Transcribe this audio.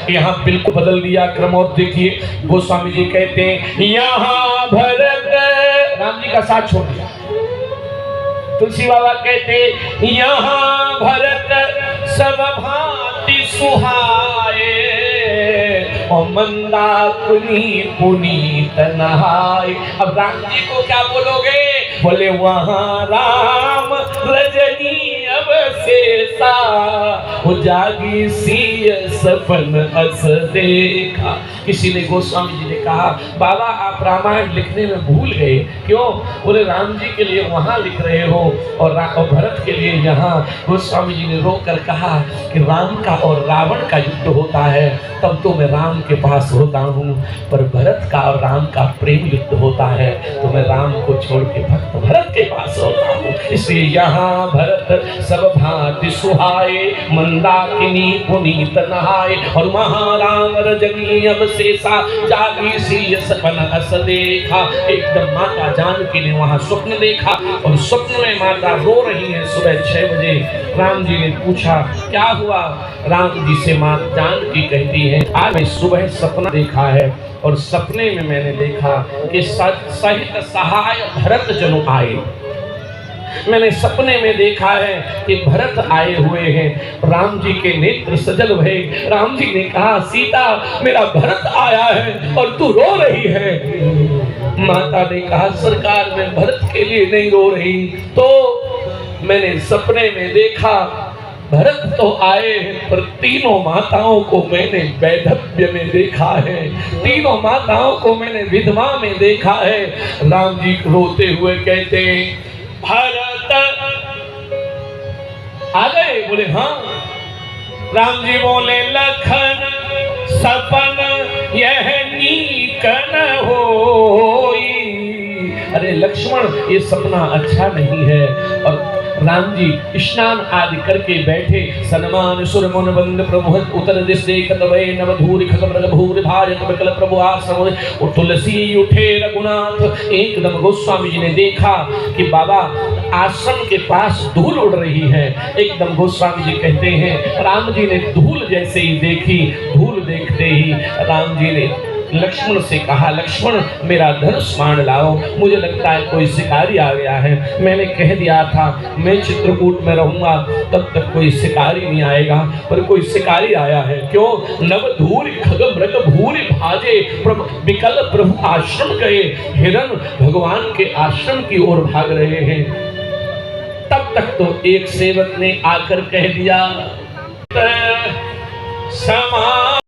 यहाँ बिल्कुल बदल दिया क्रम। और देखिए गोस्वामी जी कहते हैं यहाँ भरत, राम जी का साथ छोड़ दिया। तुलसी बाबा कहते यहाँ भरत सब भांति सुहाए और मंदाकिनी पुनीत नहाए। अब राम जी को क्या बोलोगे? बोले वहाँ राम रजनी अब शेषा जागी सी सपन अस देखा। किसी ने, गोस्वामी जी ने कहा बाबा आप रामायण लिखने में भूल गए, क्यों? बोले राम जी के लिए वहाँ लिख रहे हो और भरत के लिए यहाँ। गोस्वामी जी ने रोकर कहा कि राम का और रावण का युद्ध होता है तब तो मैं राम के पास होता हूँ, पर भरत का और राम का प्रेम युद्ध होता है तो मैं राम को छोड़ के भक्त भरत के पास होता हूँ। इसलिए यहाँ भरत सब भांति सुहाए मंदाकिनी पुनीत नहाए और महाराम रजनी अब शेषा जागी सी सपन अस देखा। एकदम माता जानकी ने वहां स्वप्न देखा और स्वप्न में माता रो रही है। सुबह 6 बजे राम जी ने पूछा क्या हुआ? राम जी से मां जानकी कहती है आज मैं सुबह सपना देखा है और सपने में मैंने देखा कि सहित सहाय भरत जन आए। मैंने सपने में देखा है कि भरत आए हुए हैं। राम जी के नेत्र सजल भये। राम जी ने कहा सीता मेरा भरत आया है और तू रो रही है। माता ने कहा सरकार मैं भरत के लिए नहीं रो रही, तो मैंने सपने में देखा भरत तो आए हैं पर तीनों माताओं को मैंने वैधव्य में देखा है, तीनों माताओं को मैंने विधवा में देखा है। राम जी रोते हुए कहते हैं भरत आ गए? बोले हाँ। राम जी बोले लखन सपन यह नीकन होई। अरे लक्ष्मण ये सपना अच्छा नहीं है। और राम जी स्नान आदि करके बैठे। सनमान सुर मन बंद प्रभु उतर दिस देखत भय नव धूरि खग मृग भूरि भारत विकल प्रभु आश्रम तुलसी उठे रघुनाथ। एकदम गोस्वामी जी ने देखा कि बाबा आश्रम के पास धूल उड़ रही है। एकदम गोस्वामी जी कहते हैं राम जी ने धूल जैसे ही देखी, धूल देखते ही राम जी ने लक्ष्मण से कहा लक्ष्मण मेरा धनुष बाण लाओ, मुझे लगता है कोई शिकारी आ गया है। मैंने कह दिया था मैं चित्रकूट में रहूंगा तब तक कोई शिकारी नहीं आएगा, पर कोई शिकारी आया है। क्यों? नव धूरि खग मृग भूरि भाजे प्रभु विकल प्रभु आश्रम गए। हिरण भगवान के आश्रम की ओर भाग रहे हैं। तब तक तो एक सेवक ने आकर कह दिया समा